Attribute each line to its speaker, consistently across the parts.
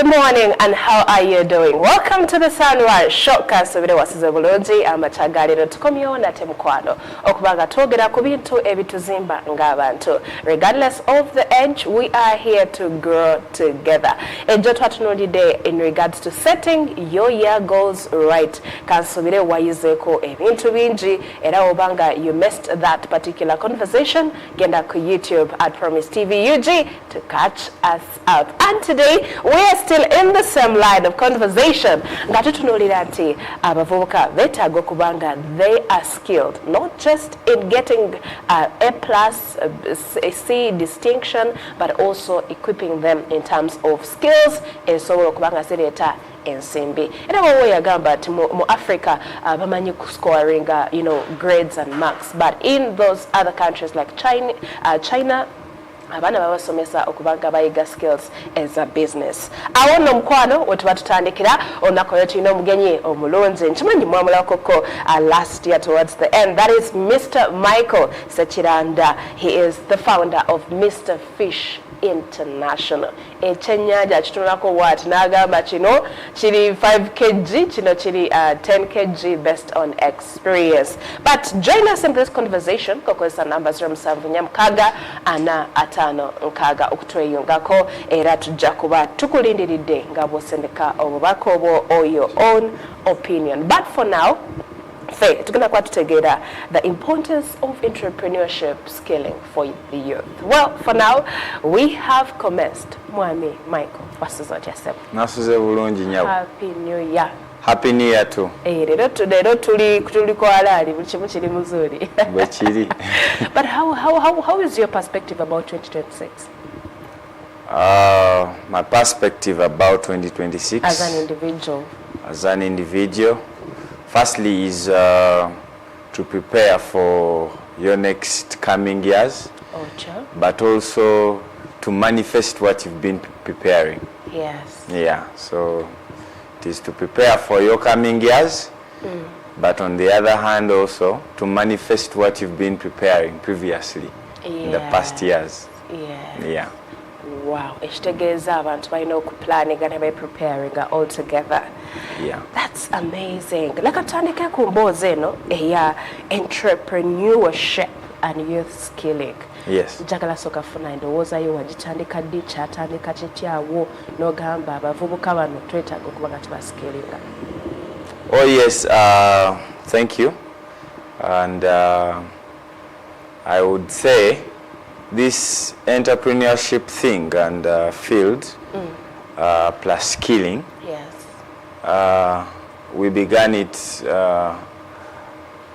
Speaker 1: Good morning, and how are you doing? Welcome to the Sunrise Shortcast of the Wasizabology Amachagaliro tukomyo na temukwano okubaga twogera ku bintu ebituzimba ng'abantu. Regardless of the age, we are here to grow together. Ejo twatunulidde in regards to setting your year goals right. Kansubire wayizeko ebintu bingi era obanga you missed that particular conversation, genda ku YouTube at Promise TV UG to catch us up. And today we are still in the same line of conversation. Ngatutunulira nti abavubuka betaaga okubanga they are skilled, not just in getting A plus, a C distinction, but also equipping them in terms of skills esobola okubanga zireeta ensimbi. Era wowe yagamba ati mu Africa bamanyi scoring grades and marks, but in those other countries like China abana babasomesa okubanga bayiga skills as a business. Awo no mkwano wetuba tutandikira onako yetu ino mugenyi omulonzi nchimanyi mwamula koko last year towards the end. That is Mr. Michael Sechiranda. He is the founder of Mr. Fish International. Ekyennyanja kitunulako what nagamba kino kiri 5 kg, kino kiri 10 kg based on experience. But join us in this conversation kokozesa numbers 07 ana atano nkaga okutweyungako era tujja kuba tukulindiridde nga bw'osendeka obubaka obwo or your own opinion. But for now, tugenda kwa tutegeera the importance of entrepreneurship skilling for the youth. Well, for now, we have commenced. Mwami Michael, wasuza yourself.
Speaker 2: Nasuze bulungi nyawo.
Speaker 1: Happy New Year.
Speaker 2: Happy New Year too.
Speaker 1: Lero tuli ko alali buli kimu kiri muzuri.
Speaker 2: Bwe kiri.
Speaker 1: But how is your perspective about 2026?
Speaker 2: My perspective about 2026
Speaker 1: as an individual.
Speaker 2: Firstly is to prepare for your next coming years, but also to manifest what you've been preparing.
Speaker 1: Yes.
Speaker 2: Yeah, so it is to prepare for your coming years, but on the other hand also to manifest what you've been preparing previously in the past years. Yeah.
Speaker 1: Wow, ekitegeeza abantu balina okuplaninga ne preparing all together.
Speaker 2: Yeah.
Speaker 1: That's amazing. Leka tutandike ku mboozi eno eya entrepreneurship and youth skilling.
Speaker 2: Yes.
Speaker 1: Njagala soka funa endowoozayo wagitandika ddi, kyatandika kityawo n'ogamba abavubuka bano twetaaga okuba nga tubaskillinga.
Speaker 2: Oh yes, thank you. And I would say this entrepreneurship thing and field plus skilling,
Speaker 1: yes,
Speaker 2: we began it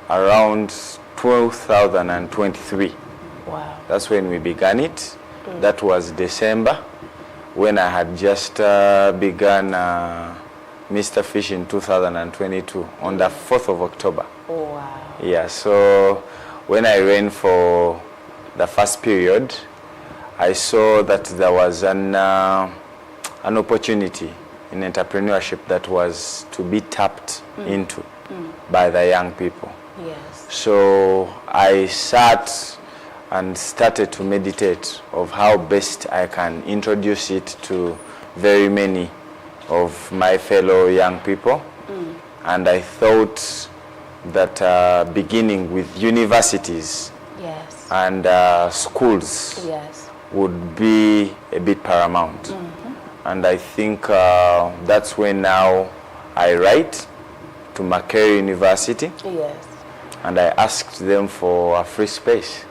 Speaker 2: around 2023.
Speaker 1: Wow.
Speaker 2: That's when we began it. That was December when I had just begun Mr. Fish in 2022 on the 4th of October.
Speaker 1: Oh, wow.
Speaker 2: Yeah, so when I ran for the first period, I saw that there was an opportunity in entrepreneurship that was to be tapped into by the young people.
Speaker 1: Yes.
Speaker 2: So I sat and started to meditate of how best I can introduce it to very many of my fellow young people. And I thought that beginning with universities,
Speaker 1: yes,
Speaker 2: and schools,
Speaker 1: yes,
Speaker 2: would be a bit paramount. And I think that's when now I write to Makerere University.
Speaker 1: Yes.
Speaker 2: And I asked them for a free space.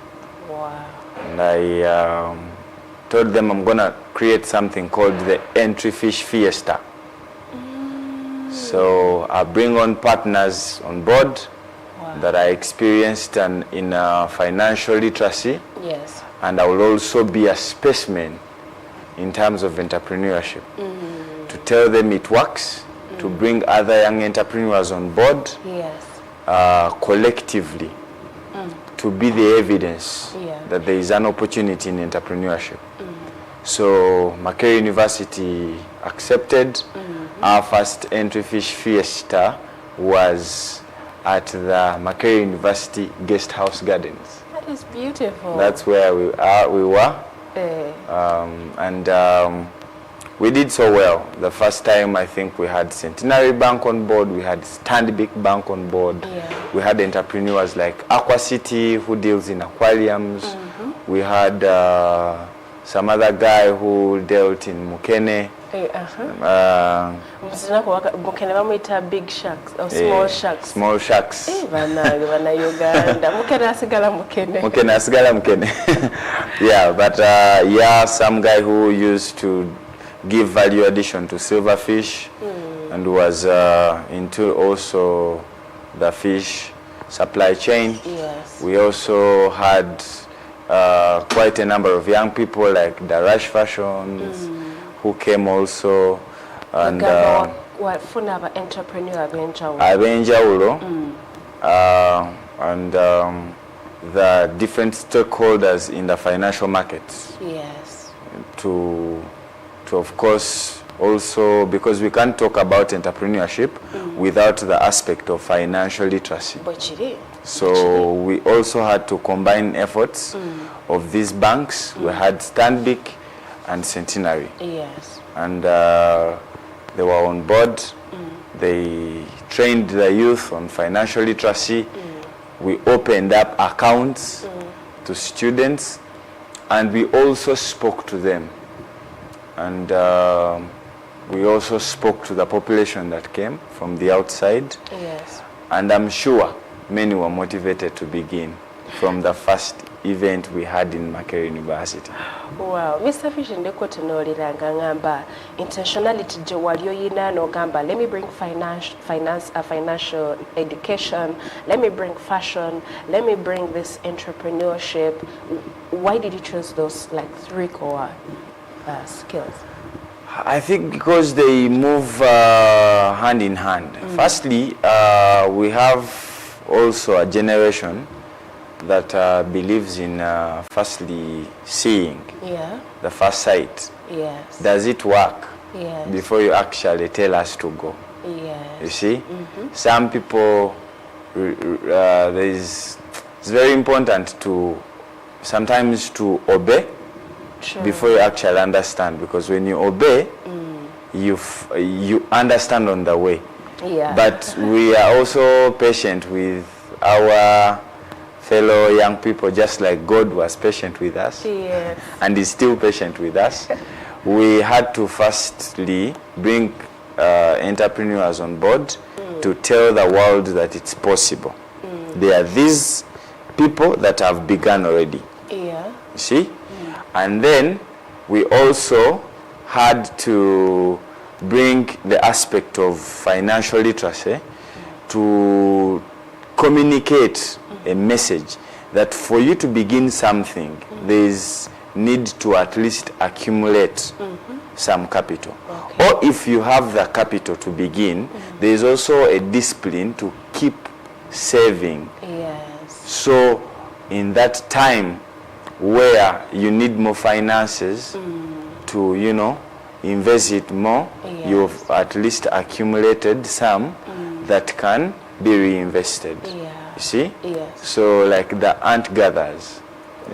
Speaker 1: Wow.
Speaker 2: And I told them I'm gonna create something called the Entry Fish Fiesta. So I bring on partners on board that are experienced and in financial literacy.
Speaker 1: Yes.
Speaker 2: And I will also be a specimen in terms of entrepreneurship. To tell them it works, to bring other young entrepreneurs on board,
Speaker 1: yes,
Speaker 2: collectively, to be the evidence that there is an opportunity in entrepreneurship. So Makerere University accepted. Our first Entry Fish Fiesta was at the Makerere University Guest House Gardens.
Speaker 1: That is beautiful.
Speaker 2: That's where we were. And we did so well. The first time, I think we had Centenary Bank on board, we had Stanbic Bank on board, we had entrepreneurs like Aqua City who deals in aquariums, we had some other guy who dealt in Mukene.
Speaker 1: Mukene bamwita big sharks or small sharks.
Speaker 2: Small sharks.
Speaker 1: Bana Uganda. Mukene asigala Mukene.
Speaker 2: Mukene asigala Mukene. Yeah, but some guy who used to give value addition to silverfish and was into also the fish supply chain.
Speaker 1: Yes.
Speaker 2: We also had quite a number of young people like the Rush Fashions who came also, and
Speaker 1: Funaba entrepreneur
Speaker 2: Abenjaulo, and the different stakeholders in the financial markets.
Speaker 1: Yes.
Speaker 2: To of course also, because we can't talk about entrepreneurship without the aspect of financial literacy. So we also had to combine efforts of these banks. We had Stanbic and Centenary.
Speaker 1: Yes.
Speaker 2: And they were on board. They trained the youth on financial literacy. We opened up accounts to students, and we also spoke to them. And we also spoke to the population that came from the outside.
Speaker 1: Yes.
Speaker 2: And I'm sure many were motivated to begin from the first event we had in Makerere University.
Speaker 1: Wow, Mr. Fish ndeko tunoliranga ngamba intentionality je walio yina no gamba, let me bring financial education, let me bring fashion, let me bring this entrepreneurship. Why did you choose those like 3 core skills?
Speaker 2: I think because they move hand in hand. Firstly, we have also a generation that believes in firstly seeing the first sight.
Speaker 1: Yes.
Speaker 2: Does it work?
Speaker 1: Yes.
Speaker 2: Before you actually tell us to go.
Speaker 1: Yes.
Speaker 2: You see, some people, it's very important to sometimes to obey.
Speaker 1: Sure.
Speaker 2: Before you actually understand, because when you obey, you understand on the way.
Speaker 1: Yeah.
Speaker 2: But we are also patient with our fellow young people, just like God was patient with us.
Speaker 1: Yes.
Speaker 2: And is still patient with us. We had to firstly bring entrepreneurs on board to tell the world that it's possible. There are these people that have begun already.
Speaker 1: Yeah.
Speaker 2: You see? And then we also had to bring the aspect of financial literacy to communicate a message that for you to begin something, there is need to at least accumulate some capital.
Speaker 1: Okay.
Speaker 2: Or if you have the capital to begin, there is also a discipline to keep saving.
Speaker 1: Yes.
Speaker 2: So in that time where you need more finances to, invest it more, you've at least accumulated some that can be reinvested.
Speaker 1: Yeah.
Speaker 2: You see?
Speaker 1: Yes.
Speaker 2: So like the ant gathers.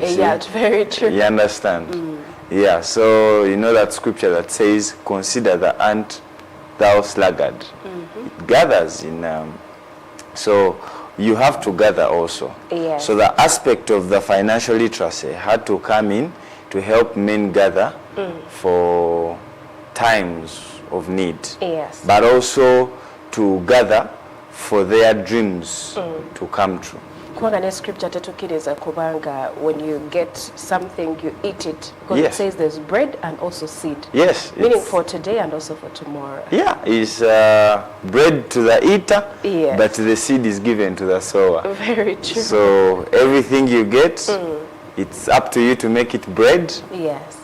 Speaker 1: Yeah, it's very true.
Speaker 2: You understand? Yeah, so you know that scripture that says, consider the ant thou sluggard. It gathers in, so you have to gather also.
Speaker 1: Yes.
Speaker 2: So the aspect of the financial literacy had to come in to help men gather for times of need.
Speaker 1: Yes.
Speaker 2: But also to gather for their dreams to come true.
Speaker 1: Kubanga ne scripture tetukiriza kubanga when you get something you eat it, because
Speaker 2: Yes.
Speaker 1: it says there's bread and also seed.
Speaker 2: Yes.
Speaker 1: Meaning
Speaker 2: it's-
Speaker 1: for today and also for tomorrow.
Speaker 2: Yeah, it's bread to the eater,
Speaker 1: Yes.
Speaker 2: but the seed is given to the sower.
Speaker 1: Very true.
Speaker 2: So everything you get, it's up to you to make it bread
Speaker 1: Yes.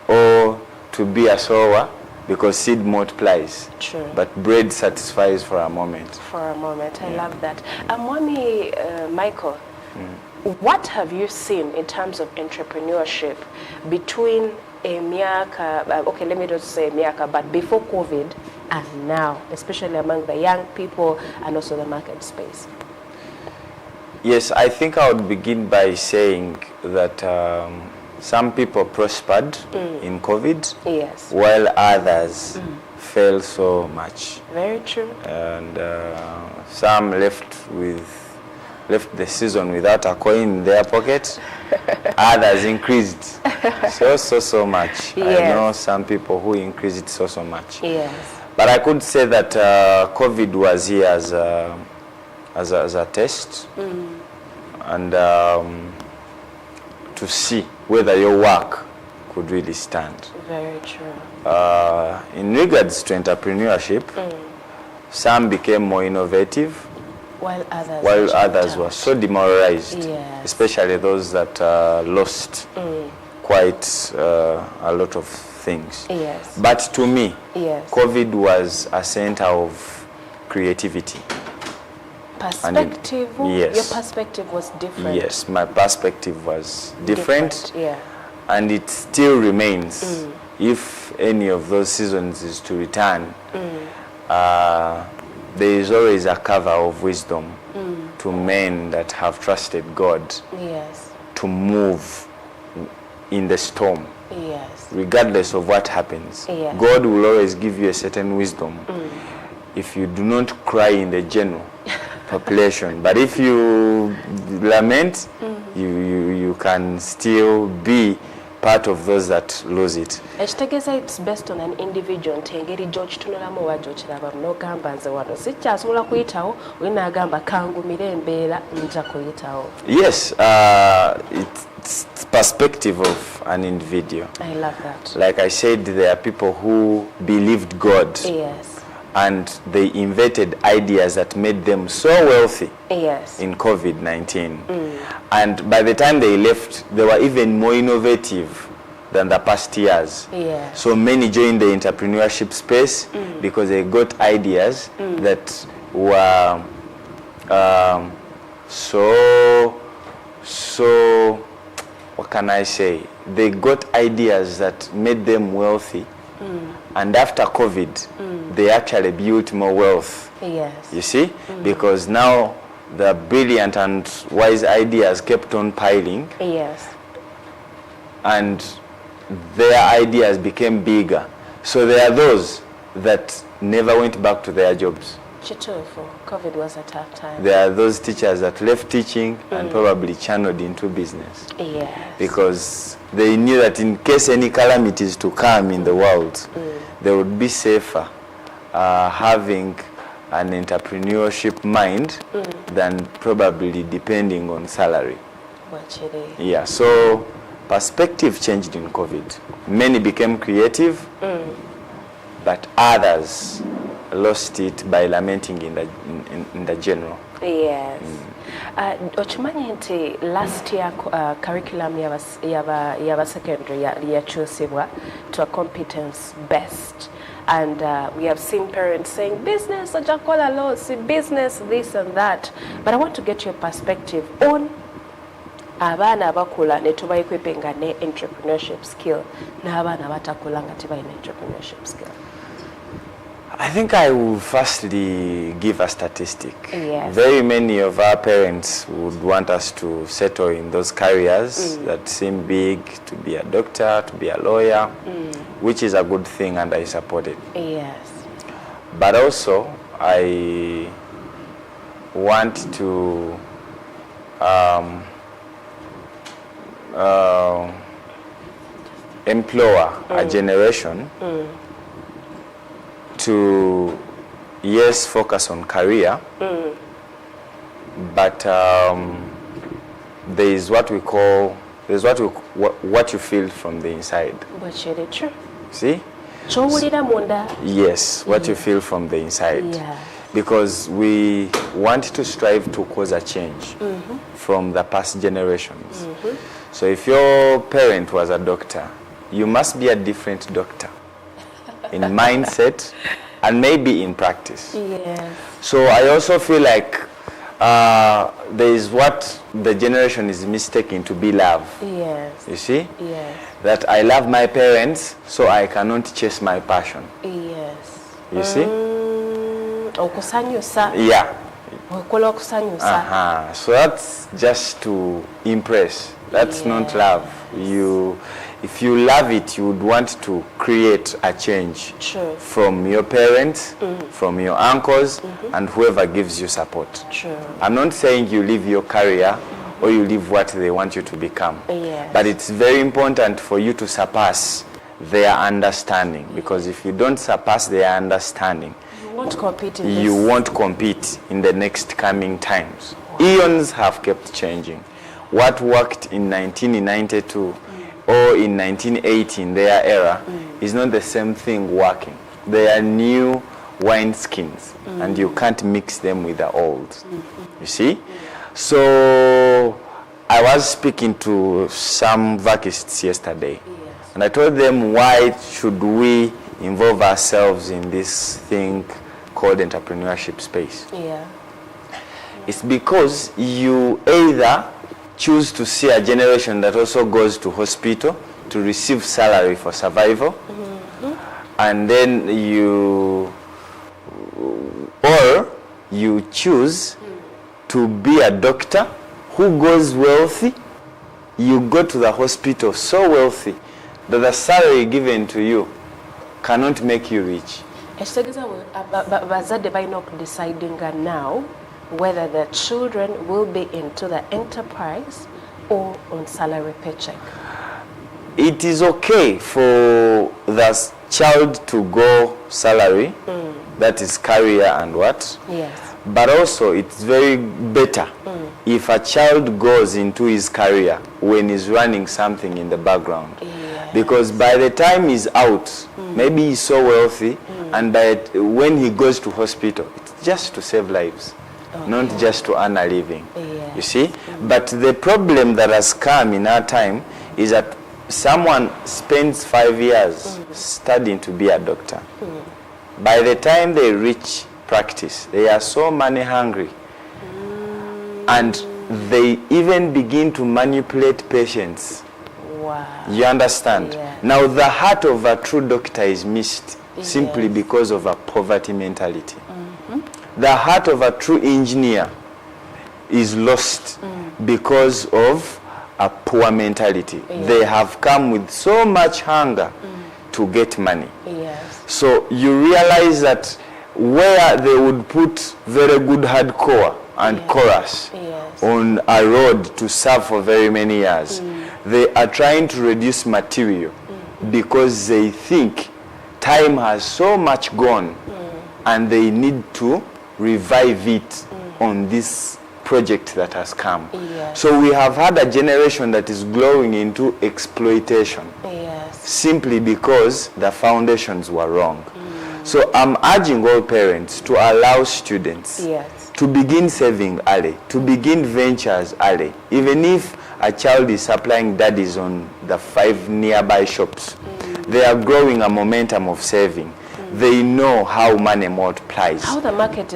Speaker 2: or to be a sower, because seed multiplies.
Speaker 1: True.
Speaker 2: But bread satisfies for a moment.
Speaker 1: For a moment, I love that. Mwami Michael, what have you seen in terms of entrepreneurship between Miaka, okay, let me not say Miaka, but before COVID and now, especially among the young people and also the market space?
Speaker 2: Yes, I think I would begin by saying that some people prospered in COVID,
Speaker 1: yes,
Speaker 2: while others fell so much.
Speaker 1: Very true.
Speaker 2: And some left the season without a coin in their pocket. Others increased so much.
Speaker 1: Yes.
Speaker 2: I know some people who increased so much.
Speaker 1: Yes.
Speaker 2: But I could say that COVID was here as a test, and to see whether your work could really stand.
Speaker 1: Very true.
Speaker 2: In regards to entrepreneurship, some became more innovative,
Speaker 1: while
Speaker 2: others were so demoralized,
Speaker 1: yes,
Speaker 2: especially those that lost quite a lot of things.
Speaker 1: Yes.
Speaker 2: But to me,
Speaker 1: yes,
Speaker 2: COVID was a center of creativity.
Speaker 1: Perspective?
Speaker 2: Yes.
Speaker 1: Your perspective was different.
Speaker 2: Yes, my perspective was different.
Speaker 1: Yeah.
Speaker 2: And it still remains. If any of those seasons is to return, there is always a cover of wisdom to men that have trusted God,
Speaker 1: yes,
Speaker 2: to move in the storm.
Speaker 1: Yes.
Speaker 2: Regardless of what happens,
Speaker 1: Yeah.
Speaker 2: God will always give you a certain wisdom if you do not cry in the general population. But if you lament, you can still be part of those that lose it.
Speaker 1: Ekitegeeza it's based on an individual nti engeri gy'okitunulamu oba gy'okirabamu n'ogamba nze wano sikyasobola kuyitawo olina agamba kangumire embeera nja kuyitawo.
Speaker 2: Yes, it's perspective of an individual.
Speaker 1: I love that.
Speaker 2: Like I said, there are people who believed God.
Speaker 1: Yes.
Speaker 2: And they invented ideas that made them so wealthy.
Speaker 1: Yes.
Speaker 2: In COVID-19. And by the time they left, they were even more innovative than the past years.
Speaker 1: Yes.
Speaker 2: So many joined the entrepreneurship space because they got ideas that were so what can I say? They got ideas that made them wealthy. And after COVID, they actually built more wealth.
Speaker 1: Yes.
Speaker 2: You see? Because now the brilliant and wise ideas kept on piling.
Speaker 1: Yes.
Speaker 2: And their ideas became bigger. So there are those that never went back to their jobs.
Speaker 1: Kituufu. COVID was a tough time.
Speaker 2: There are those teachers that left teaching and probably channeled into business.
Speaker 1: Yes.
Speaker 2: Because they knew that in case any calamities to come in the world, they would be safer having an entrepreneurship mind than probably depending on salary. Yeah, so perspective changed in COVID. Many became creative, but others lost it by lamenting in the general.
Speaker 1: Yes. Okimanyi nti last year curriculum yaba secondary yakyusibwa to a competence based, and we have seen parents saying business ojakola loss, business this and that, but I want to get your perspective on abaana abakula ne tubayikwepinga ne entrepreneurship skill n'abaana abatakula nga tebalina entrepreneurship skill.
Speaker 2: I think I will firstly give a statistic.
Speaker 1: Yes.
Speaker 2: Very many of our parents would want us to settle in those careers that seem big, to be a doctor, to be a lawyer, which is a good thing and I support it.
Speaker 1: Yes.
Speaker 2: But also, I want to implore a generation to, yes, focus on career, but there is what we call, what you feel from the inside. See? Yes, what you feel from the inside.
Speaker 1: Yeah.
Speaker 2: Because we want to strive to cause a change from the past generations. So if your parent was a doctor, you must be a different doctor in mindset and maybe in practice.
Speaker 1: Yes.
Speaker 2: So I also feel like there is what the generation is mistaken to be love.
Speaker 1: Yes.
Speaker 2: You see?
Speaker 1: Yes.
Speaker 2: That I love my parents, so I cannot chase my passion.
Speaker 1: Yes.
Speaker 2: You see?
Speaker 1: Okusanyusa.
Speaker 2: Yeah. So that's just to impress. That's not love. If you love it, you would want to create a change from your parents, from your uncles, and whoever gives you support. I'm not saying you leave your career or you leave what they want you to become. But it's very important for you to surpass their understanding, because if you don't surpass their understanding, you won't compete in the next coming times. Eons have kept changing. What worked in 1992 or in 1980 in their era is not the same thing working. They are new wineskins, and you can't mix them with the old. You see? So I was speaking to some vacists yesterday, and I told them, why should we involve ourselves in this thing called entrepreneurship space? It's because you either choose to see a generation that also goes to hospital to receive salary for survival, and then you choose to be a doctor who goes wealthy. You go to the hospital so wealthy that the salary given to you cannot make you rich.
Speaker 1: Bazadde balina deciding now whether the children will be into the enterprise or on salary paycheck.
Speaker 2: It is okay for the child to go salary, that is career and what? But also it's very better if a child goes into his career when he's running something in the background. Because by the time he's out, maybe he's so wealthy, and when he goes to hospital, it's just to save lives, not just to earn a living. You see? But the problem that has come in our time is that someone spends 5 years studying to be a doctor. By the time they reach practice, they are so money hungry, and they even begin to manipulate patients. You understand? Now the heart of a true doctor is missed simply because of a poverty mentality. The heart of a true engineer is lost because of a poor mentality. They have come with so much hunger to get money. So you realize that where they would put very good hardcore and chorus on a road to serve for very many years, they are trying to reduce material because they think time has so much gone and they need to revive it on this project that has come. So we have had a generation that is growing into exploitation simply because the foundations were wrong. So I'm urging all parents to allow students to begin saving early, to begin ventures early. Even if a child is supplying daddies on the 5 nearby shops, they are growing a momentum of saving. They know how money multiplies.
Speaker 1: How the market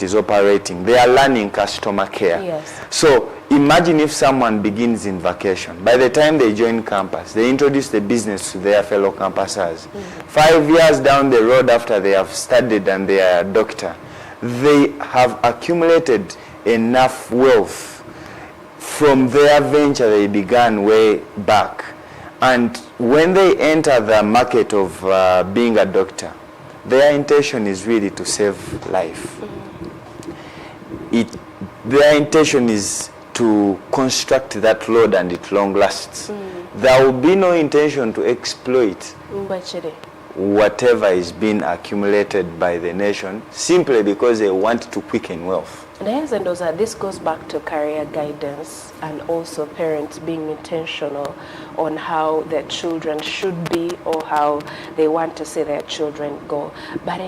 Speaker 1: is operating.
Speaker 2: They are learning customer care. So imagine if someone begins in vacation. By the time they join campus, they introduce the business to their fellow campusers. 5 years down the road after they have studied and they are a doctor, they have accumulated enough wealth from their venture they began way back. And when they enter the market of being a doctor, their intention is really to save life. Their intention is to construct that load and it long lasts. There will be no intention to exploit whatever is being accumulated by the nation simply because they want to quicken wealth.
Speaker 1: This goes back to career guidance and also parents being intentional on how their children should be or how they want to see their children go. But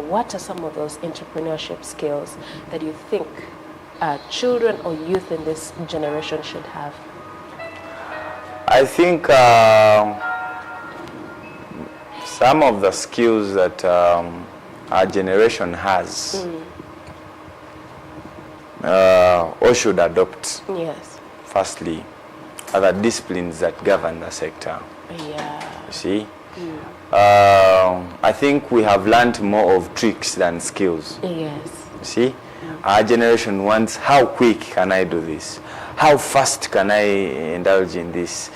Speaker 1: what are some of those entrepreneurship skills that you think children or youth in this generation should have?
Speaker 2: I think some of the skills that our generation has or should adopt. Firstly, are the disciplines that govern the sector. You see? I think we have learned more of tricks than skills.
Speaker 1: Yes.
Speaker 2: See, our generation wants, how quick can I do this? How fast can I indulge in this?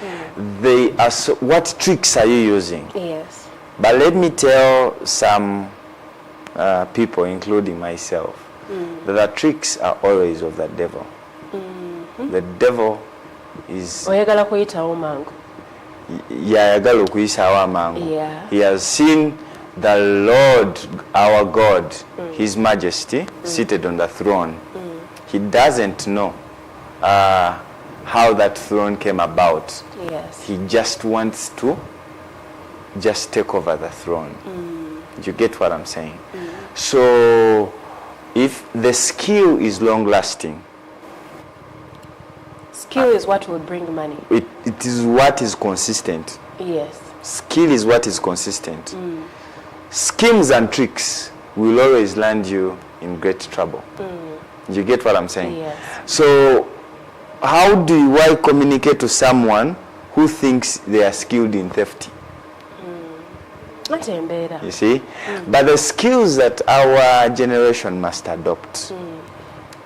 Speaker 2: They are what tricks are you using?
Speaker 1: Yes.
Speaker 2: But let me tell some people, including myself, that the tricks are always of the devil. The devil is...
Speaker 1: oyagala kuyitawo mangu.
Speaker 2: yayagala okuyisawo amangu.
Speaker 1: Yeah.
Speaker 2: He has seen the Lord, our God, His Majesty, seated on the throne. He doesn't know how that throne came about.
Speaker 1: Yes.
Speaker 2: He just wants to just take over the throne. You get what I'm saying? So if the skill is long lasting,
Speaker 1: skill is what will bring money.
Speaker 2: it is what is consistent.
Speaker 1: Yes.
Speaker 2: Skill is what is consistent. Schemes and tricks will always land you in great trouble. You get what I'm saying?
Speaker 1: Yes.
Speaker 2: So how do I communicate to someone who thinks they are skilled in theft? You see? But the skills that our generation must adopt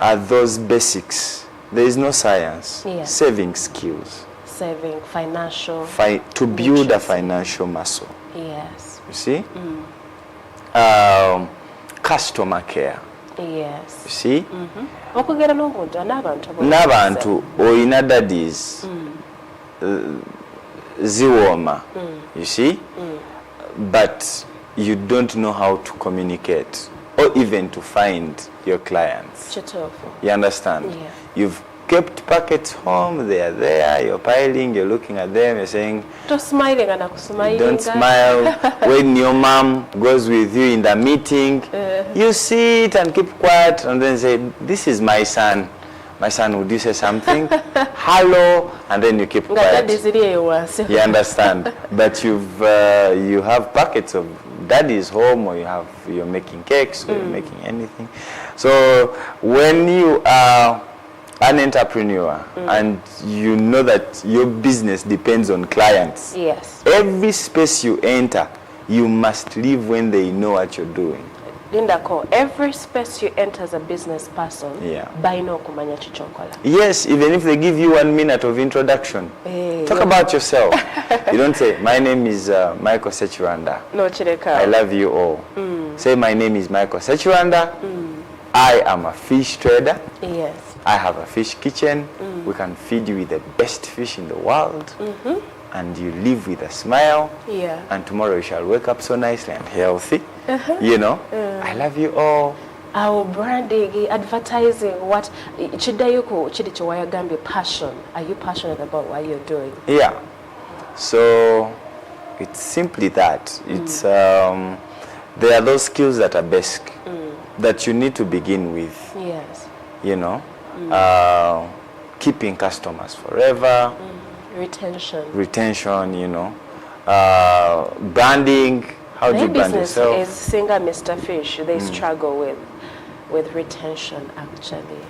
Speaker 2: are those basics. There is no science.
Speaker 1: Yes.
Speaker 2: Saving skills.
Speaker 1: Saving, financial.
Speaker 2: To build a financial muscle.
Speaker 1: Yes.
Speaker 2: You see? Customer care.
Speaker 1: Yes.
Speaker 2: You see?
Speaker 1: Okugera n'obuntu n'abantu
Speaker 2: N'abantu oyina daddies ziwooma. You see? But you don't know how to communicate or even to find your clients.
Speaker 1: Kituufu.
Speaker 2: You understand?
Speaker 1: Yeah.
Speaker 2: You've kept packets home, they are there, you're piling, you're looking at them, you're saying,
Speaker 1: Don't
Speaker 2: smile. When your mom goes with you in the meeting, you sit and keep quiet and then say, this is my son. My son, would you say something? Hello, and then you keep quiet. You understand? But you have packets of daddy's home, or you're making cakes, or you're making anything. So when you are an entrepreneur and you know that your business depends on clients,
Speaker 1: yes,
Speaker 2: every space you enter, you must leave when they know what you're doing.
Speaker 1: Linda, every space you enter as a business person,
Speaker 2: yes, even if they give you 1 minute of introduction, talk about yourself. You don't say, my name is Michael Sechiranda.
Speaker 1: No, Chireka.
Speaker 2: I love you all. Say, my name is Michael Sechiranda. I am a fish trader.
Speaker 1: Yes.
Speaker 2: I have a fish kitchen. We can feed you with the best fish in the world. And you live with a smile.
Speaker 1: Yeah.
Speaker 2: And tomorrow you shall wake up so nicely and healthy. You know, I love you all.
Speaker 1: Our branding, advertising, what passion. Are you passionate about what you're doing?
Speaker 2: Yeah. So it's simply that. It's there are those skills that are basic that you need to begin with.
Speaker 1: Yes.
Speaker 2: You know, keeping customers forever. Retention, you know. Branding. How do you brand yourself?
Speaker 1: Is singer Mr. Fish. They struggle with retention, actually.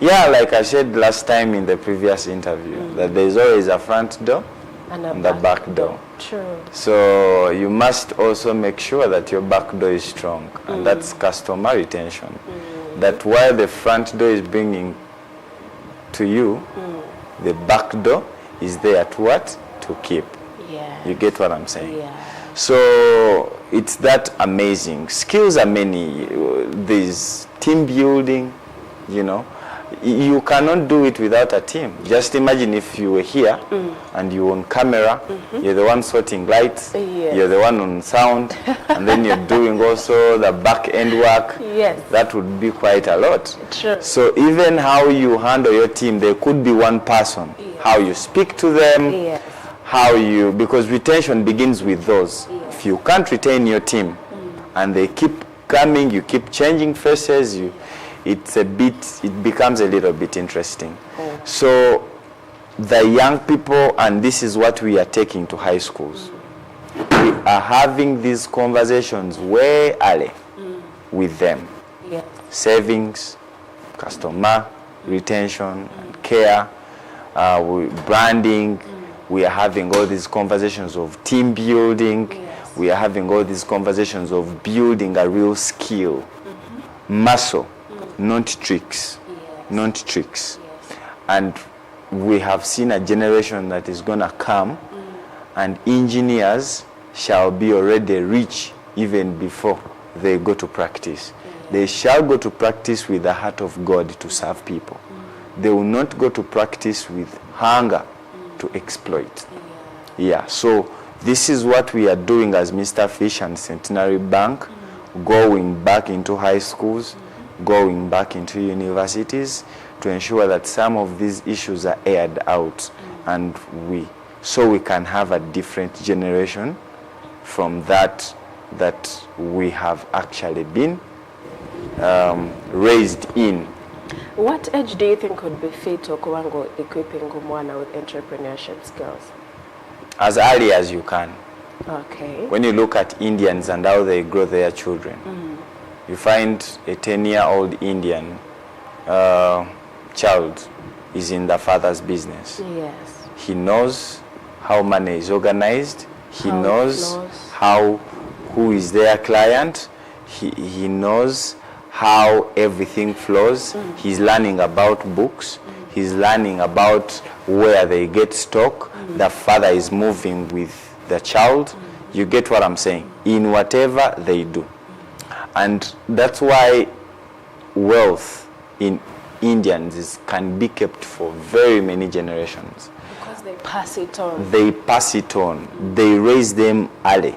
Speaker 2: Yeah, like I said last time in the previous interview, that there's always a front door and a back door.
Speaker 1: True.
Speaker 2: So you must also make sure that your back door is strong, and that's customer retention. That while the front door is bringing to you, the back door is there to keep.
Speaker 1: Yeah.
Speaker 2: You get what I'm saying?
Speaker 1: Yeah.
Speaker 2: So it's that amazing. Skills are many. There's team building, you know. You cannot do it without a team. Just imagine if you were here and you're on camera, you're the one sorting lights, you're the one on sound, and then you're doing also the back end work.
Speaker 1: Yes.
Speaker 2: That would be quite a lot.
Speaker 1: True.
Speaker 2: So even how you handle your team, there could be one person.
Speaker 1: Yes.
Speaker 2: How you speak to them,
Speaker 1: yes,
Speaker 2: because retention begins with those.
Speaker 1: Yes.
Speaker 2: If you can't retain your team and they keep coming, you keep changing faces, it becomes a little bit interesting. So the young people, and this is what we are taking to high schools, we are having these conversations way early with them.
Speaker 1: yes,
Speaker 2: Savings, customer retention, and care, branding. We are having all these conversations of team building.
Speaker 1: yes,
Speaker 2: we are having all these conversations of building a real skill, muscle, not tricks, not tricks. And we have seen a generation that is going to come, and engineers shall be already rich even before they go to practice. They shall go to practice with the heart of God to serve people. They will not go to practice with hunger to exploit. So this is what we are doing as Mr. Fish and Centenary Bank, going back into high schools, going back into universities to ensure that some of these issues are aired out, and we can have a different generation from that we have actually been raised in.
Speaker 1: What age do you think would be fit okubango equipping umwana with entrepreneurship skills?
Speaker 2: As early as you can.
Speaker 1: Okay.
Speaker 2: When you look at Indians and how they grow their children, you find a 10-year-old Indian child is in the father's business.
Speaker 1: Yes.
Speaker 2: He knows how money is organized. He knows who is their client. He knows how everything flows. He's learning about books. He's learning about where they get stock. The father is moving with the child. You get what I'm saying? In whatever they do. And that's why wealth in Indians can be kept for very many generations.
Speaker 1: Because they pass it on.
Speaker 2: They pass it on. They raise them early.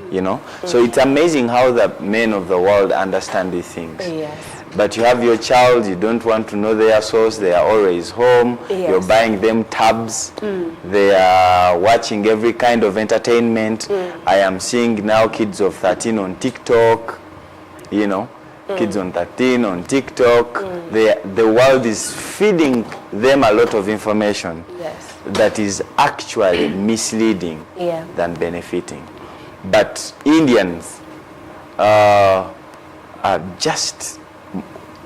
Speaker 2: You know, so it's amazing how the men of the world understand these things.
Speaker 1: Yes.
Speaker 2: But you have your child, you don't want to know their source, they are always home.
Speaker 1: Yes.
Speaker 2: You're buying them tabs. They are watching every kind of entertainment. I am seeing now kids of 13 on TikTok, you know, kids on 13 on TikTok. The world is feeding them a lot of information that is actually misleading than benefiting. But Indians are just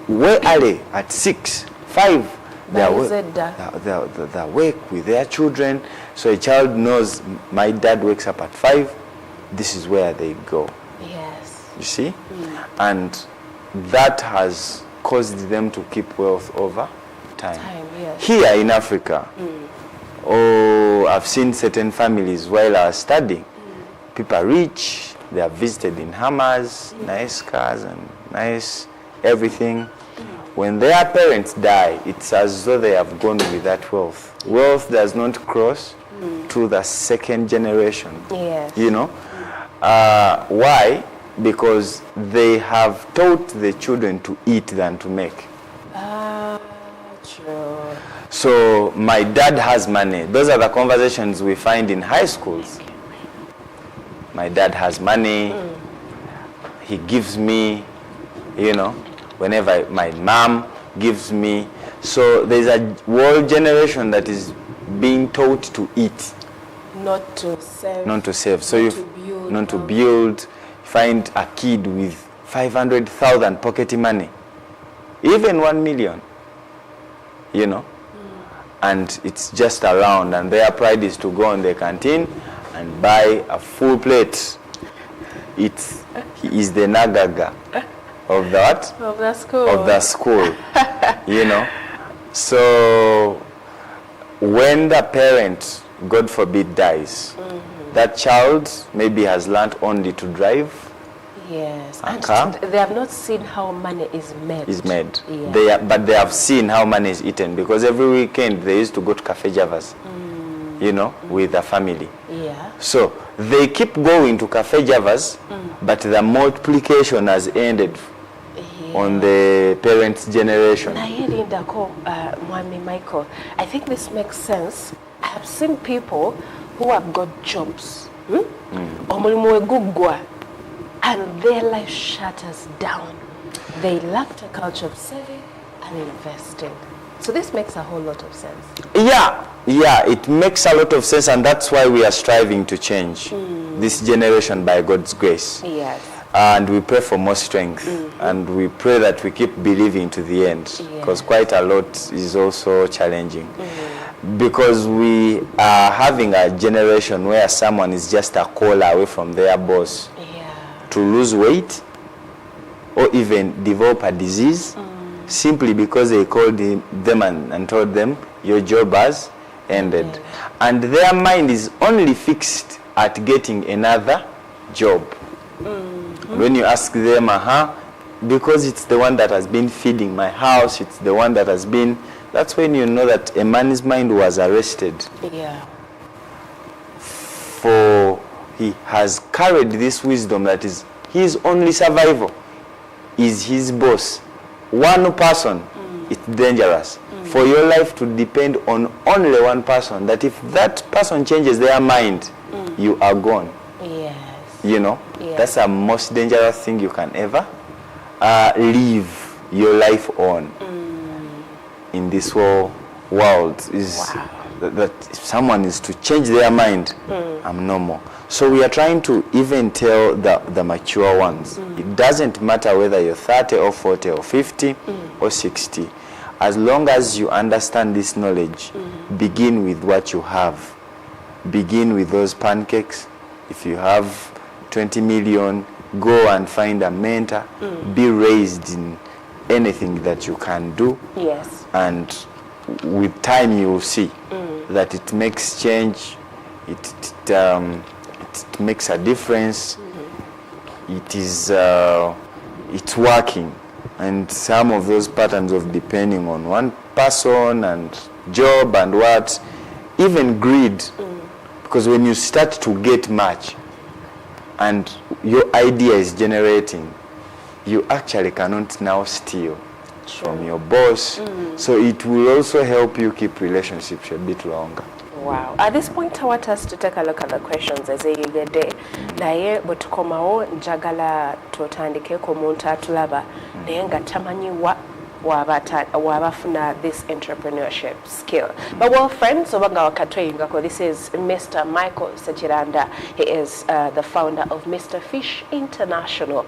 Speaker 2: way early at 6, 5. They work with their children. So a child knows my dad wakes up at 5. This is where they go.
Speaker 1: Yes.
Speaker 2: You see? And that has caused them to keep wealth over time.
Speaker 1: Yes.
Speaker 2: Here in Africa, I've seen certain families while I was studying. People are rich, they are visited in Hammers, nice cars and nice everything. When their parents die, it's as though they have gone with that wealth. Wealth does not cross to the second generation.
Speaker 1: Yes.
Speaker 2: You know? Why? Because they have taught the children to eat than to make.
Speaker 1: True.
Speaker 2: So my dad has money. Those are the conversations we find in high schools. My dad has money. He gives me, you know, whenever my mom gives me. So there's a whole generation that is being taught to eat.
Speaker 1: Not to save.
Speaker 2: Not to save. So not to build. Find a kid with 500,000 pocket money. Even 1 million. You know. And it's just around, and their pride is to go in the canteen and buy a full plate. He is the nagaga of that?
Speaker 1: Of the school.
Speaker 2: Of the school. You know. So when the parent, God forbid, dies, that child maybe has learned only to drive.
Speaker 1: Yes.
Speaker 2: And
Speaker 1: they have not seen how money is made.
Speaker 2: Yeah. But they have seen how money is eaten, because every weekend they used to go to Cafe Javas, you know, with the family.
Speaker 1: Yeah.
Speaker 2: So they keep going to Cafe Javas, but the multiplication has ended on the parents' generation.
Speaker 1: Mwami Michael, I think this makes sense. I have seen people who have got jobs. And their life shatters down. They lacked a culture of saving and investing. So this makes a whole lot of sense. Yeah,
Speaker 2: it makes a lot of sense, and that's why we are striving to change this generation by God's grace.
Speaker 1: Yes.
Speaker 2: And we pray for more strength, and we pray that we keep believing to the end, because quite a lot is also challenging. because we are having a generation where someone is just a call away from their boss to lose weight or even develop a disease simply because they called them and told them your job has ended. And their mind is only fixed at getting another job. When you ask them, because it's the one that has been feeding my house, it's the one that has been, that's when you know that a man's mind was arrested. For he has carried this wisdom that is his only survival is his boss. One person, it's dangerous. For your life to depend on only one person, that if that person changes their mind, you are gone. You know, that's the most dangerous thing you can ever live your life on in this world is that if someone is to change their mind, I'm no more. So we are trying to even tell the mature ones, it doesn't matter whether you're 30 or 40 or 50 or 60. As long as you understand this knowledge, begin with what you have. Begin with those pancakes. If you have 20 million, go and find a mentor. Be raised in anything that you can do. And with time you will see that it makes change. It makes a difference. It is it's working. And some of those patterns of depending on one person and job and what, even greed, because when you start to get much and your idea is generating, you actually cannot now steal from your boss. So it will also help you keep relationships a bit longer.
Speaker 1: Wow. At this point, I want us to take a look at the questions as they get there. Naye butukomawo njagala tutandike ko muntu atulaba naye nga tamanyiwa wabafuna this entrepreneurship skill. But well, friends, this is Mr. Michael Sechiranda. He is the founder of Mr. Fish International.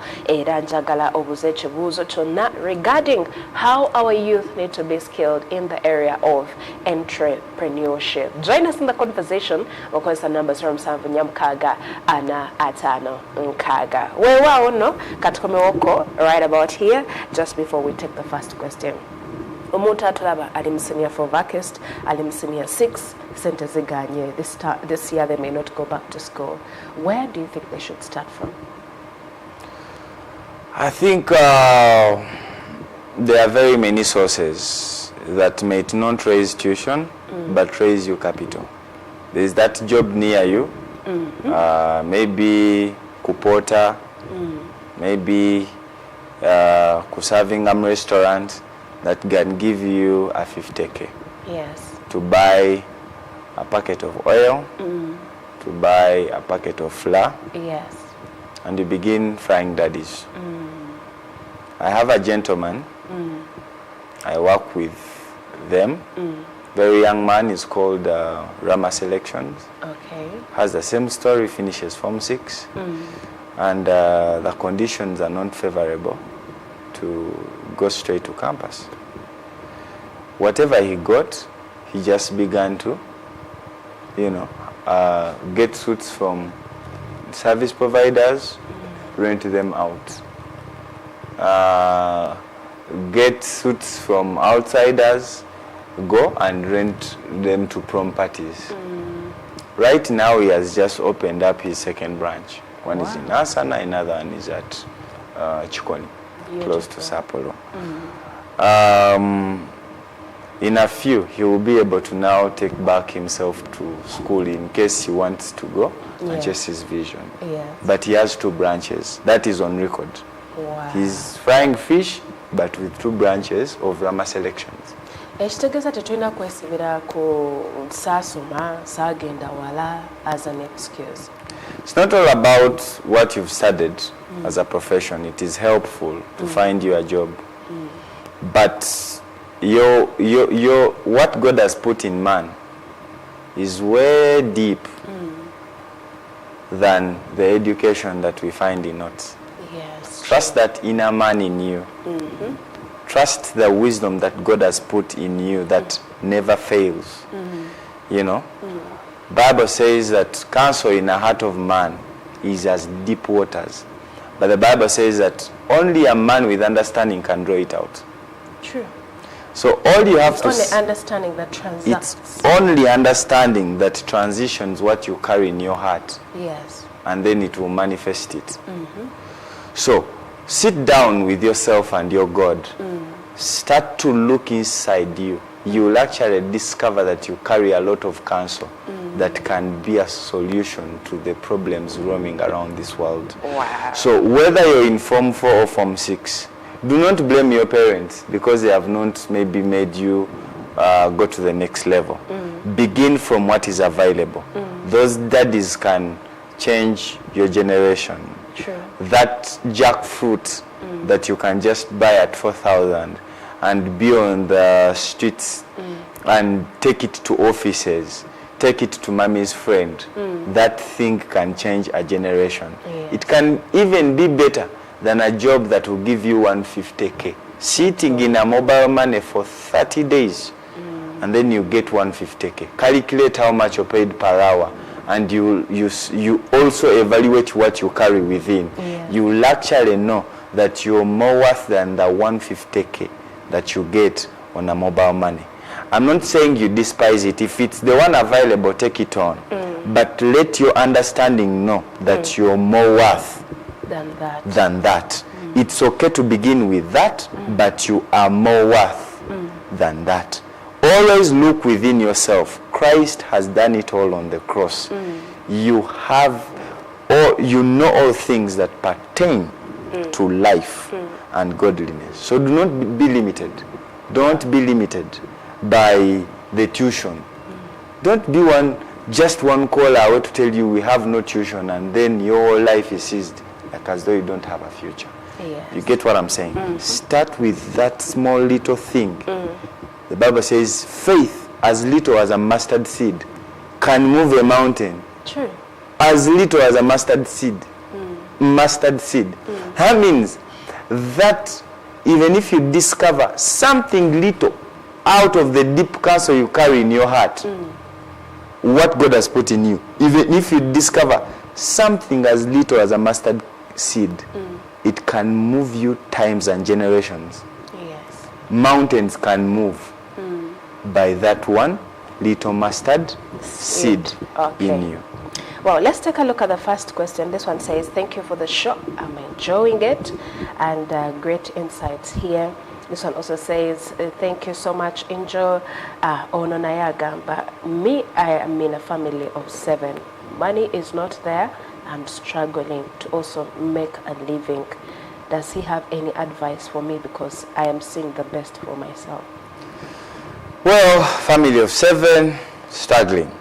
Speaker 1: Regarding how our youth need to be skilled in the area of entrepreneurship. Join us in the conversation. Because the numbers from Nyamkaga Ana Atano Nkaga. Well, no, Katukomewoko, right about here, just before we take the first question. Omuntu atulaba alimsinia for Vakist, alimsinia 6 centers ziganye. This year they may not go back to school. Where do you think they should start from?
Speaker 2: I think there are very many sources that may not raise tuition, but raise your capital. There is that job near you, maybe kupota, maybe kuserving a restaurant that can give you a 50k. To buy a packet of oil, to buy a packet of flour, and you begin frying daddies. I have a gentleman, I work with them, very young man, is called Rama Selections. Has the same story, finishes Form 6, and the conditions are not favorable to go straight to campus. Whatever he got, he just began to, get suits from service providers, rent them out. Get suits from outsiders, go and rent them to prom parties. Right now he has just opened up his second branch. One is in Asana, another one is at Chikoni, close to Sapporo. In a few, he will be able to now take back himself to school in case he wants to go and chase his vision. But he has 2 branches. That is on record. He's frying fish, but with 2 branches of Rama Selections.
Speaker 1: Ekitegeeza tetulina kwesibira ku saasoma saagenda wala as an excuse.
Speaker 2: It's not all about what you've studied as a profession. It is helpful to find you a job. But what God has put in man is way deep than the education that we find in us. Trust that inner man in you. Trust the wisdom that God has put in you that never fails. you know. Bible says that cancer in the heart of man is as deep waters. But the Bible says that only a man with understanding can draw it out.
Speaker 1: True.
Speaker 2: So all you have
Speaker 1: it's only understanding that transacts.
Speaker 2: It's only understanding that transitions what you carry in your heart.
Speaker 1: Yes.
Speaker 2: And then it will manifest it. So sit down with yourself and your God. Start to look inside you. You will actually discover that you carry a lot of cancer that can be a solution to the problems roaming around this world.
Speaker 1: Wow.
Speaker 2: So whether you're in Form 4 or Form 6, do not blame your parents because they have not maybe made you go to the next level. Begin from what is available. Those daddies can change your generation.
Speaker 1: True.
Speaker 2: That jackfruit that you can just buy at 4,000 and be on the streets and take it to offices, take it to mommy's friend. That thing can change a generation.
Speaker 1: Yes.
Speaker 2: It can even be better than a job that will give you 150K. Sitting in a mobile money for 30 days and then you get 150K. Calculate how much you're paid per hour and you also evaluate what you carry within.
Speaker 1: Yes.
Speaker 2: You will actually know that you're more worth than the 150K that you get on a mobile money. I'm not saying you despise it. If it's the one available, take it on. But let your understanding know that you're more worth than that. It's okay to begin with that, but you are more worth than that. Always look within yourself. Christ has done it all on the cross. You have, or you know all things that pertain to life and godliness. So do not be limited. Don't be limited by the tuition. Don't be just one call away to tell you we have no tuition and then your life is seized like as though you don't have a future.
Speaker 1: Yes.
Speaker 2: You get what I'm saying? Start with that small little thing. The Bible says faith as little as a mustard seed can move a mountain.
Speaker 1: True.
Speaker 2: As little as a mustard seed. Mustard seed. That means that even if you discover something little out of the deep cancer you carry in your heart, what God has put in you, even if you discover something as little as a mustard seed, it can move you times and generations.
Speaker 1: Yes.
Speaker 2: Mountains can move by that one little mustard seed in you.
Speaker 1: Well, let's take a look at the first question. This one says, thank you for the show. I'm enjoying it. And great insights here. This one also says, thank you so much, Injo Ononayagamba. Me, I am in a family of 7. Money is not there. I'm struggling to also make a living. Does he have any advice for me? Because I am seeing the best for myself.
Speaker 2: Well, family of 7, struggling.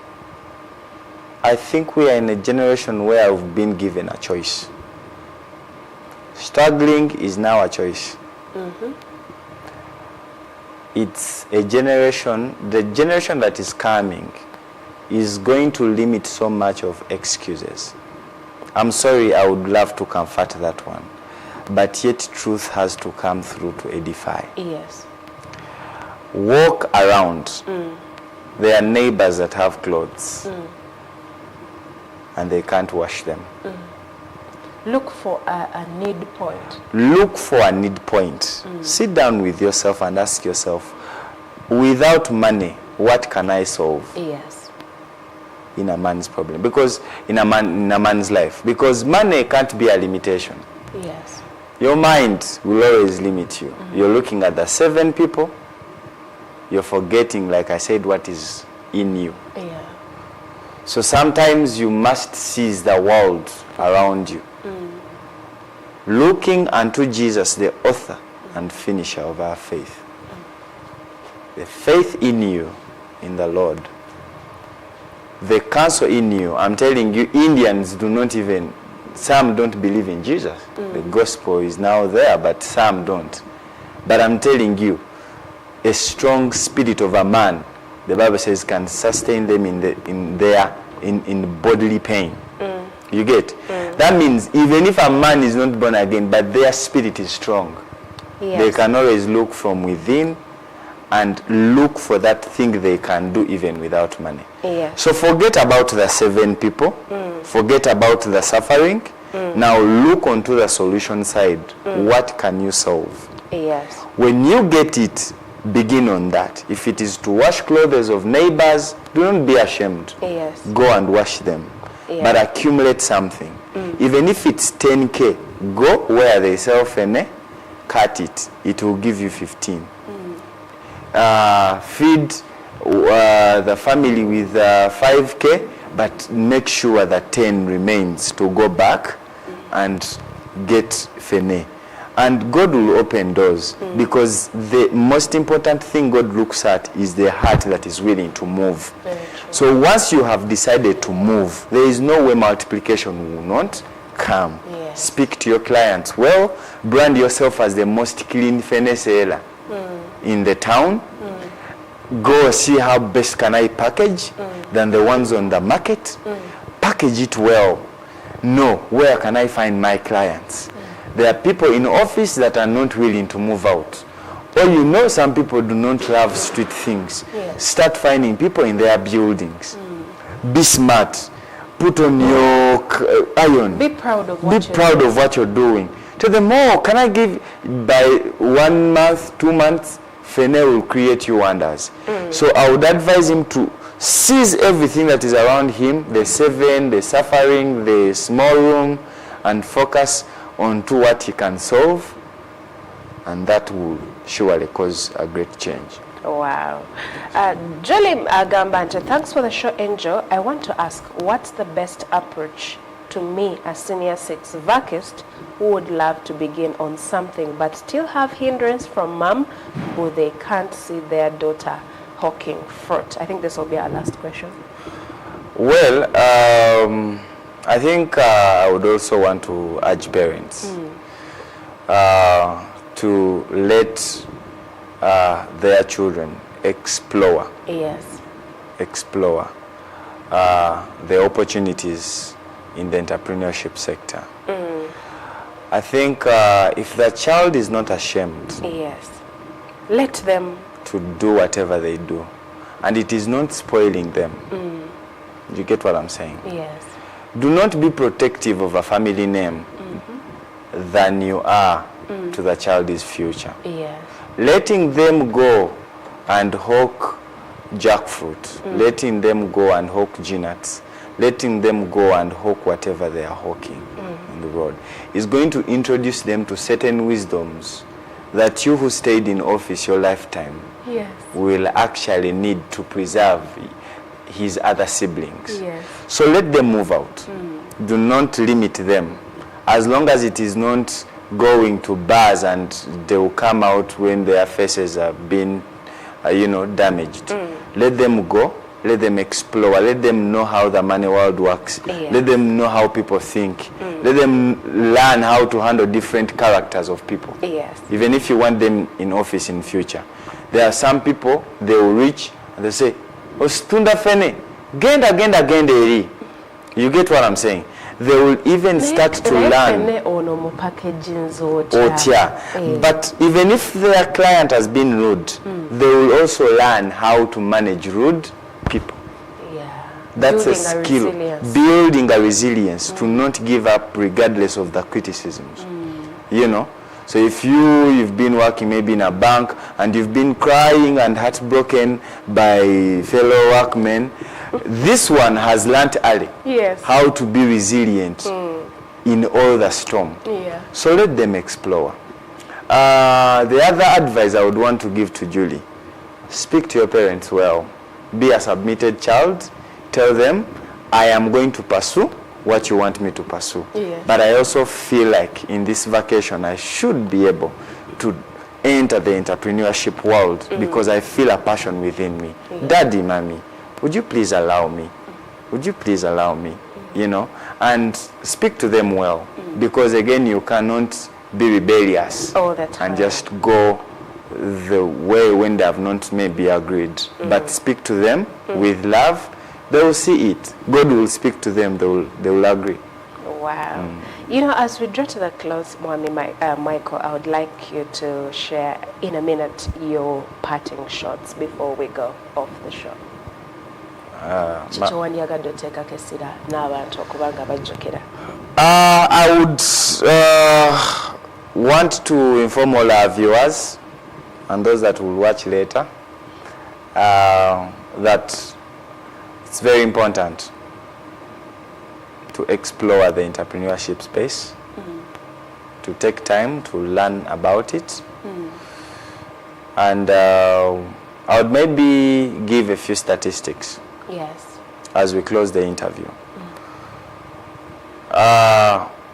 Speaker 2: I think we are in a generation where I've been given a choice. Struggling is now a choice. It's a generation, the generation that is coming is going to limit so much of excuses. I'm sorry, I would love to comfort that one. But yet truth has to come through to edify.
Speaker 1: Yes.
Speaker 2: Walk around. There are neighbors that have clothes. And they can't wash them.
Speaker 1: Look for a need point.
Speaker 2: Look for a need point. Sit down with yourself and ask yourself, without money, what can I solve?
Speaker 1: Yes.
Speaker 2: In a man's problem. Because in a man's life. Because money can't be a limitation.
Speaker 1: Yes.
Speaker 2: Your mind will always limit you. You're looking at the 7 people. You're forgetting, like I said, what is in you.
Speaker 1: Yeah.
Speaker 2: So sometimes you must seize the world around you. Looking unto Jesus, the author and finisher of our faith. The faith in you, in the Lord. The counsel in you. I'm telling you, Indians do not even, some don't believe in Jesus. The gospel is now there, but some don't. But I'm telling you, a strong spirit of a man, the Bible says, can sustain them in bodily pain. You get? That means even if a man is not born again, but their spirit is strong,
Speaker 1: Yes.
Speaker 2: they can always look from within and look for that thing they can do even without money.
Speaker 1: Yes.
Speaker 2: So forget about the 7 people, forget about the suffering. Now look onto the solution side. What can you solve?
Speaker 1: Yes.
Speaker 2: When you get it, begin on that. If it is to wash clothes of neighbors, do not be ashamed.
Speaker 1: Yes.
Speaker 2: Go and wash them.
Speaker 1: Yeah.
Speaker 2: But accumulate something. Even if it's 10K, go where they sell fene, cut it. It will give you 15. Feed the family with 5K, but make sure that 10 remains to go back and get fene. And God will open doors, because the most important thing God looks at is the heart that is willing to move. So once you have decided to move, there is no way multiplication will not come.
Speaker 1: Yes.
Speaker 2: Speak to your clients well, brand yourself as the most clean fene seller in the town. Go see how best can I package than the ones on the market. Package it well. Know where can I find my clients. There are people in office that are not willing to move out. Or some people do not love street things.
Speaker 1: Yes.
Speaker 2: Start finding people in their buildings. Be smart. Put on your iron.
Speaker 1: Be proud of
Speaker 2: what you're doing. Tell them, can I give by 1 month, 2 months, Fene will create you wonders. So I would advise him to seize everything that is around him, the 7, the suffering, the small room, and focus onto what he can solve, and that will surely cause a great change.
Speaker 1: Wow. Julie Agambante, thanks for the show, Angel. I want to ask, what's the best approach to me, a senior 6 vacist who would love to begin on something but still have hindrance from mom who they can't see their daughter hawking fruit? I think this will be our last question.
Speaker 2: Well, I think I would also want to urge parents to let their children explore.
Speaker 1: Yes.
Speaker 2: Explore the opportunities in the entrepreneurship sector. I think if the child is not ashamed,
Speaker 1: yes, let them
Speaker 2: to do whatever they do, and it is not spoiling them. You get what I'm saying?
Speaker 1: Yes.
Speaker 2: Do not be protective of a family name than you are to the child's future.
Speaker 1: Yes.
Speaker 2: Letting them go and hawk jackfruit, letting them go and hawk nuts, letting them go and hawk whatever they are hawking on the road is going to introduce them to certain wisdoms that you who stayed in office your lifetime will actually need to preserve his other siblings.
Speaker 1: Yes.
Speaker 2: So let them move out. Do not limit them. As long as it is not going to bars and they will come out when their faces have been damaged. Let them go. Let them explore. Let them know how the money world works.
Speaker 1: Yes.
Speaker 2: Let them know how people think. Let them learn how to handle different characters of people.
Speaker 1: Yes.
Speaker 2: Even if you want them in office in future. There are some people, they will reach and they say, Ostunda fene, genda eri. You get what I'm saying? They will even start to learn. But even if their client has been rude, they will also learn how to manage rude people.
Speaker 1: Yeah.
Speaker 2: That's
Speaker 1: Building
Speaker 2: a skill. Building a resilience to not give up regardless of the criticisms. So if you've been working maybe in a bank and you've been crying and heartbroken by fellow workmen, this one has learnt early how to be resilient in all the storm.
Speaker 1: Yeah.
Speaker 2: So let them explore. The other advice I would want to give to Julie, speak to your parents well. Be a submitted child. Tell them, I am going to pursue what you want me to pursue.
Speaker 1: Yes.
Speaker 2: But I also feel like in this vacation I should be able to enter the entrepreneurship world because I feel a passion within me. Daddy, mommy, would you please allow me? Would you please allow me? And speak to them well because again you cannot be rebellious
Speaker 1: all the time
Speaker 2: and just go the way when they have not maybe agreed. But speak to them with love. They will see it. God will speak to them. They will agree.
Speaker 1: Wow. You know, as we draw to the close, Michael, I would like you to share in a minute your parting shots before we go off the show.
Speaker 2: I would want to inform all our viewers and those that will watch later that it's very important to explore the entrepreneurship space, to take time to learn about it. And I would maybe give a few statistics as we close the interview.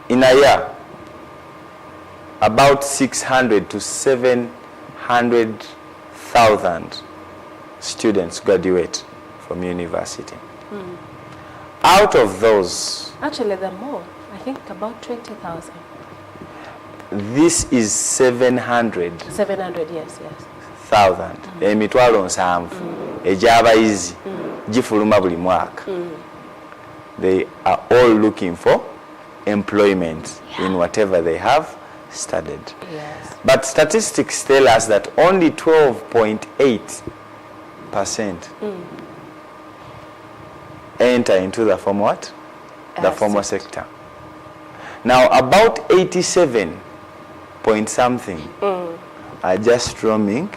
Speaker 2: In a year, about 600 to 700,000 students graduate from university. Out of those,
Speaker 1: actually they're more. I think about 20,000.
Speaker 2: This is 700.
Speaker 1: 700, yes.
Speaker 2: Thousand. Emitwalo nsanvu. Ejabayizi. Gifuluma buli mwaka. They are all looking for employment in whatever they have studied.
Speaker 1: Yes.
Speaker 2: But statistics tell us that only 12.8% enter into the formal what? The formal sector. Now about 87 point something are just roaming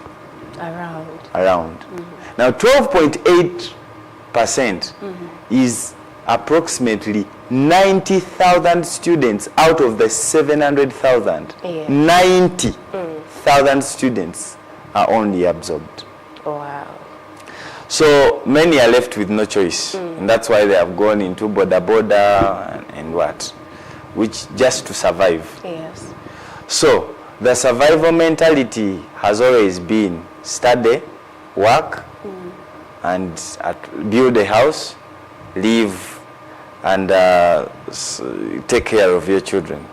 Speaker 2: around. Now 12.8% is approximately 90,000 students out of the 700,000. 90,000 students are only absorbed.
Speaker 1: Wow.
Speaker 2: So many are left with no choice, and that's why they have gone into border and what, which just to survive.
Speaker 1: Yes.
Speaker 2: So the survival mentality has always been study, work, and build a house, live, and take care of your children.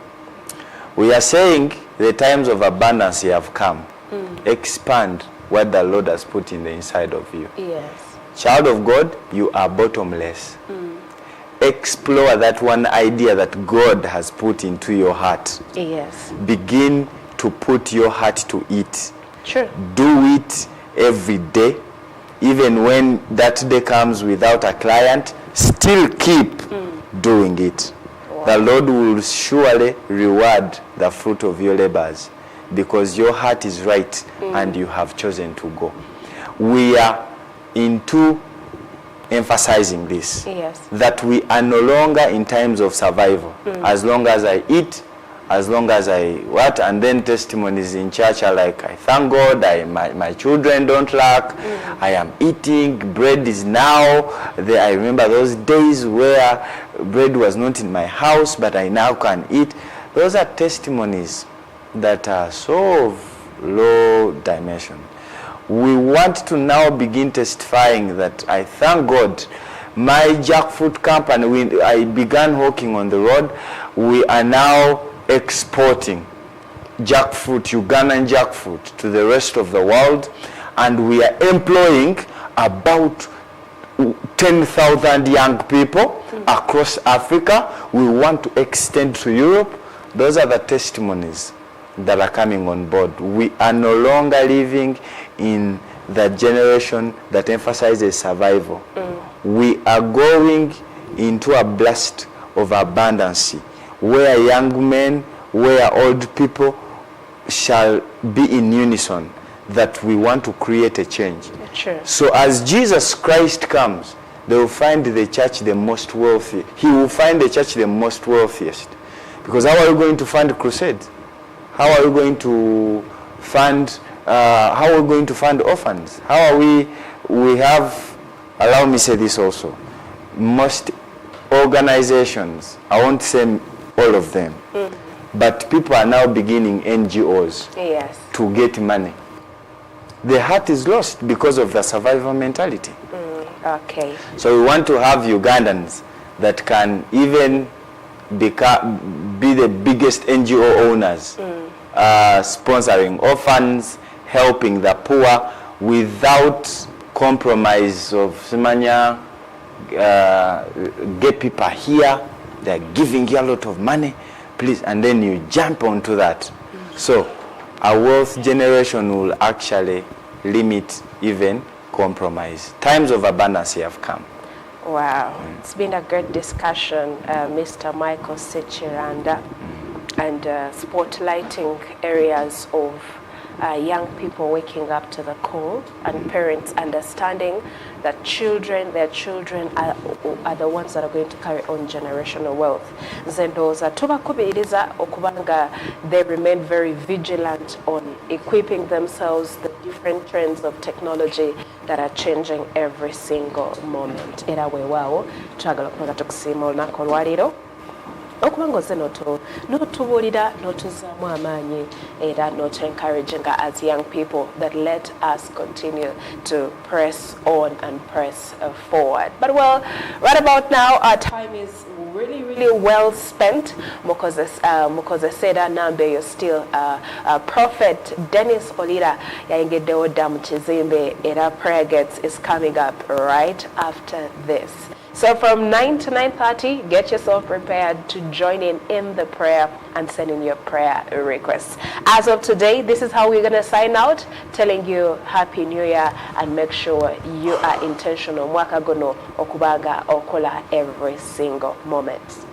Speaker 2: We are saying the times of abundance have come. Expand what the Lord has put in the inside of you.
Speaker 1: Yes.
Speaker 2: Child of God, you are bottomless. Explore that one idea that God has put into your heart.
Speaker 1: Yes.
Speaker 2: Begin to put your heart to it.
Speaker 1: Sure.
Speaker 2: Do it every day. Even when that day comes without a client, still keep doing it. Wow. The Lord will surely reward the fruit of your labors, because your heart is right and you have chosen to go. We are into emphasizing this, that we are no longer in times of survival. As long as I eat, as long as I what, and then testimonies in church are like, I thank God, my children don't lack, I am eating, bread is now. I remember those days where bread was not in my house, but I now can eat. Those are testimonies that are so of low dimension. We want to now begin testifying that I thank God. My jackfruit company, I began hawking on the road. We are now exporting jackfruit, Ugandan jackfruit, to the rest of the world, and we are employing about 10,000 young people across Africa. We want to extend to Europe. Those are the testimonies that are coming on board. We are no longer living in the generation that emphasizes survival. We are going into a blast of abundance, where young men, where old people shall be in unison, that we want to create a change.
Speaker 1: Sure.
Speaker 2: So as Jesus Christ comes, they will find the church the most wealthy. He will find the church the most wealthiest. Because how are we going to fund crusades? How are we going to fund orphans? How are we have, allow me say this also, most organizations, I won't say all of them, but people are now beginning NGOs to get money. The heart is lost because of the survival mentality.
Speaker 1: Okay.
Speaker 2: So we want to have Ugandans that can even be the biggest NGO owners, sponsoring orphans, helping the poor without compromise of Simanya, get people here, they're giving you a lot of money, please, and then you jump onto that. So a wealth generation will actually limit even compromise. Times of abundance have come.
Speaker 1: Wow, it's been a great discussion, Mr. Michael Sechiranda, and spotlighting areas of young people waking up to the call and parents understanding that their children are the ones that are going to carry on generational wealth. Zendoza tubakubiriza okubanga they remain very vigilant on equipping themselves the different trends of technology that are changing every single moment. Era weewaawo twagala okubaga tukusiima olunaku olwaleero okubanga ozze n'otubuulira n'otuzaamu amaanyi era encouraging as young people that let us continue to press on and press forward. But well, right about now our time is really well spent. Mukoze Seda Nambe, you're still Prophet Dennis Olira yayingeddewo dda mu kizimbe era prayer gets is coming up right after this. So from 9 to 9:30, get yourself prepared to join in the prayer and send in your prayer requests. As of today, this is how we're going to sign out, telling you Happy New Year and make sure you are intentional. Mwaka guno okubaga okola every single moment.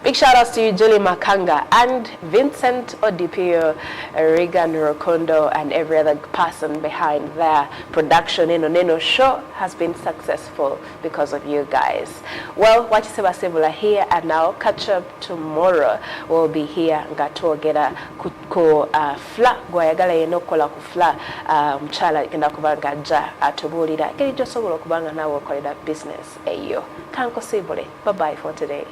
Speaker 1: Big shout outs to you, Julie Makanga and Vincent Odipio, Regan Rokondo, and every other person behind their production. Neno show has been successful because of you guys. Well, Wachiseba Sebula here and now. Catch up tomorrow. We'll be here. Ngatogera ku fla gwayagala yenokola ku fla mchala kenda kubanga ja atubulira. Kiri josobola kubanga nawe okolera business eyo. Kanko Sebule. Bye bye for today.